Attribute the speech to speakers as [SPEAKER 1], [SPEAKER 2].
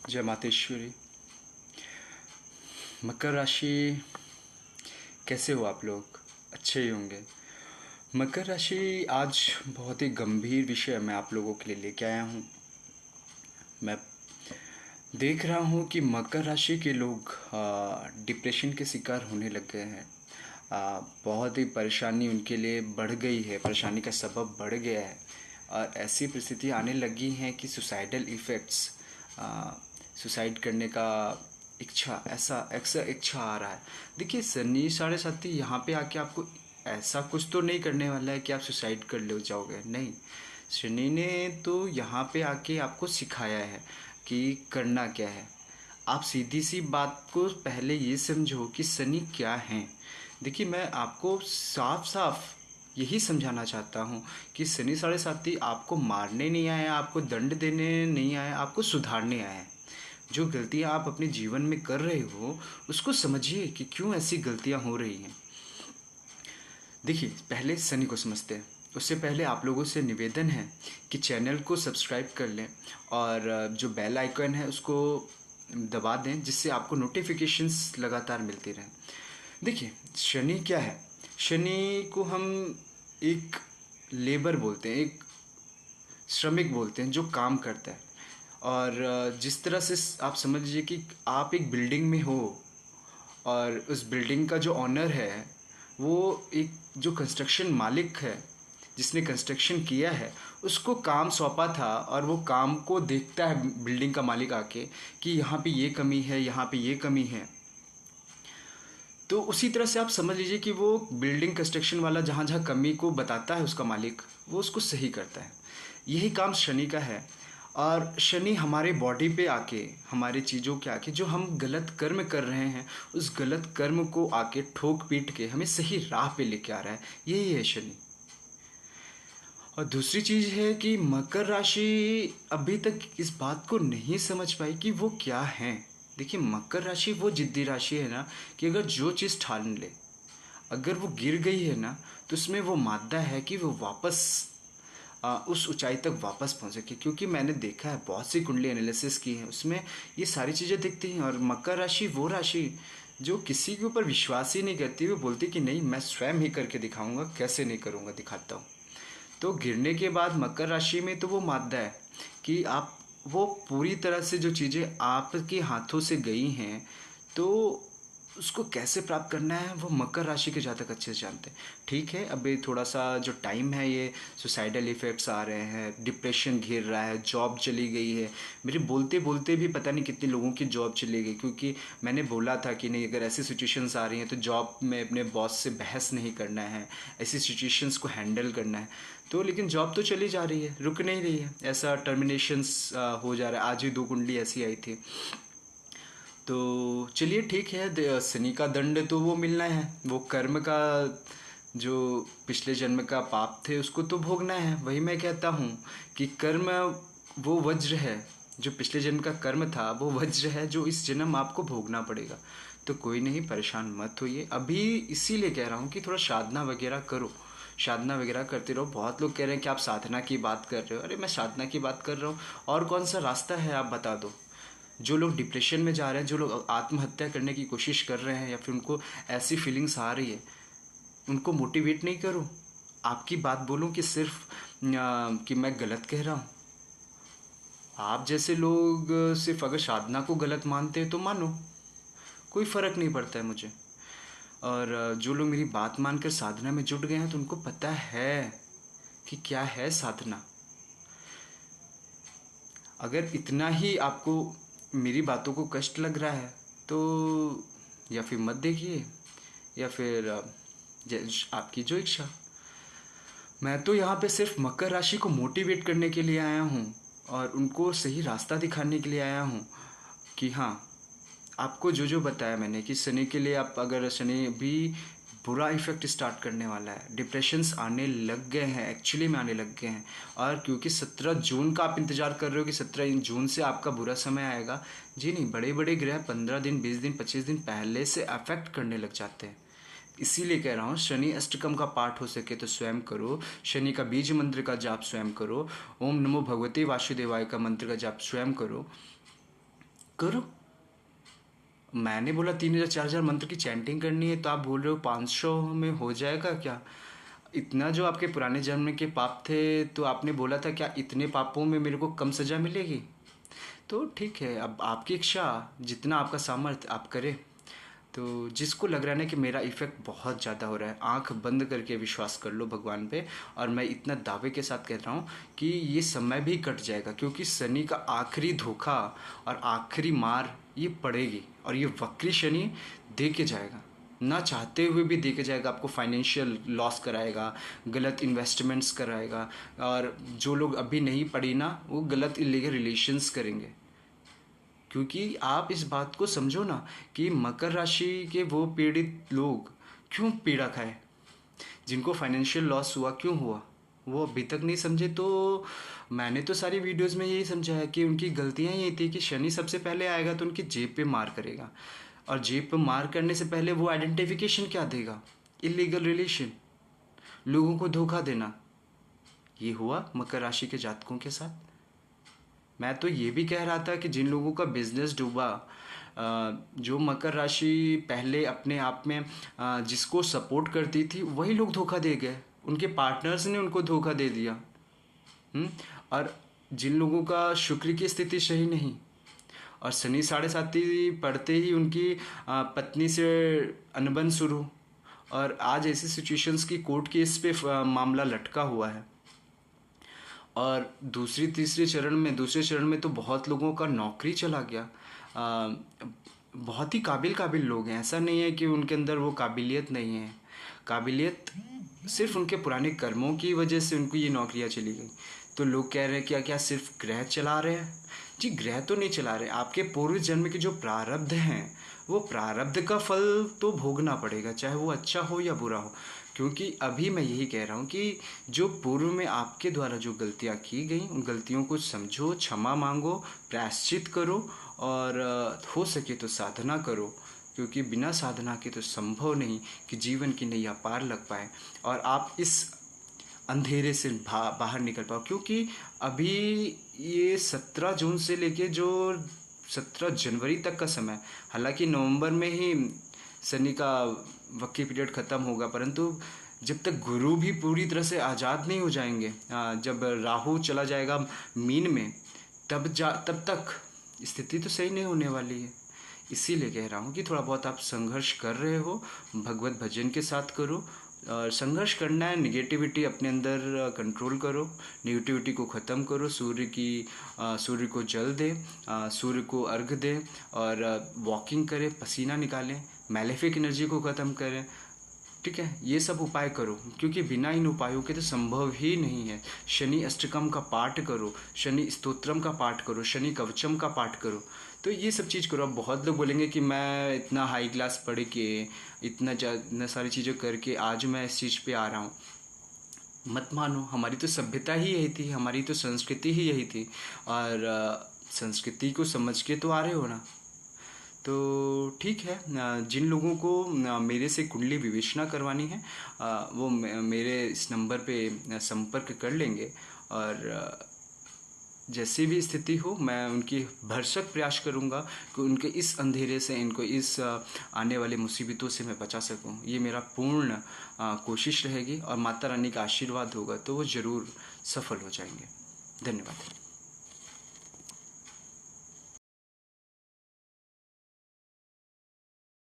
[SPEAKER 1] जय मातेश्वरी। मकर राशि कैसे हो आप लोग? अच्छे ही होंगे। मकर राशि आज बहुत ही गंभीर विषय मैं आप लोगों के लिए लेके आया हूँ। मैं देख रहा हूँ कि मकर राशि के लोग डिप्रेशन के शिकार होने लग गए हैं। बहुत ही परेशानी उनके लिए बढ़ गई है, परेशानी का सबब बढ़ गया है और ऐसी परिस्थिति आने लगी हैं कि सुसाइडल इफ़ेक्ट्स, सुसाइड करने का ऐसा इच्छा आ रहा है। देखिए, शनि साढ़े साथी यहाँ पे आके आपको ऐसा कुछ तो नहीं करने वाला है कि आप सुसाइड कर ले जाओगे, नहीं। शनि ने तो यहाँ पे आके आपको सिखाया है कि करना क्या है। आप सीधी सी बात को पहले ये समझो कि शनि क्या है। देखिए, मैं आपको साफ साफ यही समझाना चाहता हूँ कि शनि साढ़े साथी आपको मारने नहीं आया, आपको दंड देने नहीं आया, आपको सुधारने आया है। जो गलतियाँ आप अपने जीवन में कर रहे हो उसको समझिए कि क्यों ऐसी गलतियाँ हो रही हैं। देखिए, पहले शनि को समझते हैं। उससे पहले आप लोगों से निवेदन है कि चैनल को सब्सक्राइब कर लें और जो बेल आइकन है उसको दबा दें, जिससे आपको नोटिफिकेशंस लगातार मिलती रहें। देखिए, शनि क्या है? शनि को हम एक लेबर बोलते हैं, एक श्रमिक बोलते हैं जो काम करता है। और जिस तरह से आप समझ लीजिए कि आप एक बिल्डिंग में हो और उस बिल्डिंग का जो ऑनर है वो एक जो कंस्ट्रक्शन मालिक है, जिसने कंस्ट्रक्शन किया है, उसको काम सौंपा था और वो काम को देखता है बिल्डिंग का मालिक आके कि यहाँ पे ये कमी है, यहाँ पे ये कमी है। तो उसी तरह से आप समझ लीजिए कि वो बिल्डिंग कंस्ट्रक्शन वाला जहाँ जहाँ कमी को बताता है उसका मालिक, वो उसको सही करता है। यही काम शनि का है। और शनि हमारे बॉडी पे आके, हमारे चीज़ों के आके, जो हम गलत कर्म कर रहे हैं उस गलत कर्म को आके ठोक पीट के हमें सही राह पे लेके आ रहा है। यही है शनि। और दूसरी चीज़ है कि मकर राशि अभी तक इस बात को नहीं समझ पाई कि वो क्या है। देखिए, मकर राशि वो जिद्दी राशि है ना कि अगर जो चीज़ ठान ले, अगर वो गिर गई है ना, तो उसमें वो मादा है कि वो वापस उस ऊंचाई तक वापस पहुंच सके। क्योंकि मैंने देखा है, बहुत सी कुंडली एनालिसिस की है, उसमें ये सारी चीज़ें दिखती हैं। और मकर राशि वो राशि जो किसी के ऊपर विश्वास ही नहीं करती, वो बोलती कि नहीं, मैं स्वयं ही करके दिखाऊंगा, कैसे नहीं करूंगा, दिखाता हूँ। तो गिरने के बाद मकर राशि में तो वो मादा है कि आप वो पूरी तरह से जो चीज़ें आपके हाथों से गई हैं, तो उसको कैसे प्राप्त करना है वो मकर राशि के जातक अच्छे से जानते हैं। ठीक है, अभी थोड़ा सा जो टाइम है, ये सुसाइडल इफ़ेक्ट्स आ रहे हैं, डिप्रेशन घिर रहा है, जॉब चली गई है। मेरे बोलते बोलते भी पता नहीं कितने लोगों की जॉब चली गई, क्योंकि मैंने बोला था कि नहीं, अगर ऐसी सिचुएशंस आ रही हैं तो जॉब में अपने बॉस से बहस नहीं करना है, ऐसी सिचुएशंस को हैंडल करना है। तो लेकिन जॉब तो चली जा रही है, रुक नहीं रही है, ऐसा टर्मिनेशंस हो जा रहा है। आज ही 2 कुंडली ऐसी आई थी। तो चलिए ठीक है, शनि का दंड तो वो मिलना है, वो कर्म का जो पिछले जन्म का पाप थे उसको तो भोगना है। वही मैं कहता हूँ कि कर्म वो वज्र है, जो पिछले जन्म का कर्म था वो वज्र है, जो इस जन्म आपको भोगना पड़ेगा। तो कोई नहीं, परेशान मत होइए। अभी इसीलिए कह रहा हूँ कि थोड़ा साधना वगैरह करो, साधना वगैरह करते रहो। बहुत लोग कह रहे हैं कि आप साधना की बात कर रहे हो। अरे, मैं साधना की बात कर रहा हूँ, और कौन सा रास्ता है आप बता दो। जो लोग डिप्रेशन में जा रहे हैं, जो लोग आत्महत्या करने की कोशिश कर रहे हैं या फिर उनको ऐसी फीलिंग्स आ रही है, उनको मोटिवेट नहीं करूं, आपकी बात बोलूं कि सिर्फ कि मैं गलत कह रहा हूं। आप जैसे लोग सिर्फ अगर साधना को गलत मानते हैं तो मानो, कोई फ़र्क नहीं पड़ता है मुझे। और जो लोग मेरी बात मानकर साधना में जुट गए हैं तो उनको पता है कि क्या है साधना। अगर इतना ही आपको मेरी बातों को कष्ट लग रहा है तो या फिर मत देखिए, या फिर आपकी जो इच्छा। मैं तो यहाँ पे सिर्फ मकर राशि को मोटिवेट करने के लिए आया हूँ और उनको सही रास्ता दिखाने के लिए आया हूँ कि हाँ, आपको जो जो बताया मैंने कि शनि के लिए, आप अगर शनि भी बुरा इफेक्ट स्टार्ट करने वाला है, डिप्रेशंस आने लग गए हैं, एक्चुअली में आने लग गए हैं। और क्योंकि 17 जून का आप इंतज़ार कर रहे हो कि 17 जून से आपका बुरा समय आएगा, जी नहीं, बड़े बड़े ग्रह 15 दिन, 20 दिन, 25 दिन पहले से अफेक्ट करने लग जाते हैं। इसीलिए कह रहा हूँ, शनि अष्टकम का पाठ हो सके तो स्वयं करो, शनि का बीज मंत्र का जाप स्वयं करो, ओम नमो भगवते वासुदेवाय का मंत्र का जाप स्वयं करो। करो। मैंने बोला 3,000 4,000 मंत्र की चैंटिंग करनी है, तो आप बोल रहे हो 500 में हो जाएगा क्या? इतना जो आपके पुराने जन्म के पाप थे, तो आपने बोला था क्या इतने पापों में मेरे को कम सज़ा मिलेगी? तो ठीक है, अब आपकी इच्छा, जितना आपका सामर्थ्य आप करें। तो जिसको लग रहा है ना कि मेरा इफ़ेक्ट बहुत ज़्यादा हो रहा है, आंख बंद करके विश्वास कर लो भगवान पे। और मैं इतना दावे के साथ कह रहा हूँ कि ये समय भी कट जाएगा, क्योंकि शनि का आखिरी धोखा और आखिरी मार ये पड़ेगी। और ये वक्री शनि दे के जाएगा, ना चाहते हुए भी दे के जाएगा। आपको फाइनेंशियल लॉस कराएगा, गलत इन्वेस्टमेंट्स कराएगा। और जो लोग अभी नहीं पढ़ी ना, वो गलत इलीगल रिलेशंस करेंगे। क्योंकि आप इस बात को समझो ना कि मकर राशि के वो पीड़ित लोग क्यों पीड़ा खाए, जिनको फाइनेंशियल लॉस हुआ क्यों हुआ, वो अभी तक नहीं समझे। तो मैंने तो सारी वीडियोस में यही समझा है कि उनकी गलतियां ये थी कि शनि सबसे पहले आएगा तो उनकी जेब पे मार करेगा। और जेब पे मार करने से पहले वो आइडेंटिफिकेशन क्या देगा? इलीगल रिलेशन, लोगों को धोखा देना। ये हुआ मकर राशि के जातकों के साथ। मैं तो ये भी कह रहा था कि जिन लोगों का बिजनेस डूबा, जो मकर राशि पहले अपने आप में जिसको सपोर्ट करती थी, वही लोग धोखा दे गए। उनके पार्टनर्स ने उनको धोखा दे दिया। और जिन लोगों का शुक्र की स्थिति सही नहीं, और शनि 7.5 पढ़ते ही उनकी पत्नी से अनबन शुरू। और आज ऐसी सिचुएशंस की कोर्ट केस पे मामला लटका हुआ है। और दूसरे चरण में तो बहुत लोगों का नौकरी चला गया। बहुत ही काबिल लोग हैं, ऐसा नहीं है कि उनके अंदर वो काबिलियत नहीं है। काबिलियत सिर्फ उनके पुराने कर्मों की वजह से उनको ये नौकरियां चली गई। तो लोग कह रहे हैं क्या क्या सिर्फ ग्रह चला रहे हैं? जी, ग्रह तो नहीं चला रहे, आपके पूर्व जन्म के जो प्रारब्ध हैं, वो प्रारब्ध का फल तो भोगना पड़ेगा, चाहे वो अच्छा हो या बुरा हो। क्योंकि अभी मैं यही कह रहा हूँ कि जो पूर्व में आपके द्वारा जो गलतियाँ की गई, उन गलतियों को समझो, क्षमा मांगो, प्रायश्चित करो। और हो सके तो साधना करो, क्योंकि बिना साधना के तो संभव नहीं कि जीवन की नैया पार लग पाए और आप इस अंधेरे से बाहर निकल पाओ। क्योंकि अभी ये 17 जून से लेके जो 17 जनवरी तक का समय, हालांकि नवंबर में ही शनि का वक्री पीरियड ख़त्म होगा, परंतु जब तक गुरु भी पूरी तरह से आज़ाद नहीं हो जाएंगे, जब राहु चला जाएगा मीन में, तब तक स्थिति तो सही नहीं होने वाली है। इसीलिए कह रहा हूँ कि थोड़ा बहुत आप संघर्ष कर रहे हो, भगवत भजन के साथ करो। और संघर्ष करना है, निगेटिविटी अपने अंदर कंट्रोल करो, निगेटिविटी को ख़त्म करो। सूर्य को जल दे, सूर्य को अर्घ दे, और वॉकिंग करें, पसीना निकालें, मैलेफिक एनर्जी को ख़त्म करें। ठीक है, ये सब उपाय करो, क्योंकि बिना इन उपायों के तो संभव ही नहीं है। शनि अष्टकम का पाठ करो, शनि स्तोत्रम का पाठ करो, शनि कवचम का पाठ करो। तो ये सब चीज़ करो। अब बहुत लोग बोलेंगे कि मैं इतना हाई क्लास पढ़ के, इतना सारी चीज़ें करके आज मैं इस चीज़ पे आ रहा हूँ। मत मानो, हमारी तो सभ्यता ही यही थी, हमारी तो संस्कृति ही यही थी। और संस्कृति को समझ के तो आ रहे हो ना। तो ठीक है, जिन लोगों को मेरे से कुंडली विवेचना करवानी है, वो मेरे इस नंबर पे संपर्क कर लेंगे। और जैसी भी स्थिति हो, मैं उनकी भरसक प्रयास करूंगा कि उनके इस अंधेरे से, इनको इस आने वाले मुसीबतों से मैं बचा सकूं। ये मेरा पूर्ण कोशिश रहेगी, और माता रानी का आशीर्वाद होगा तो वो ज़रूर सफल हो जाएंगे। धन्यवाद।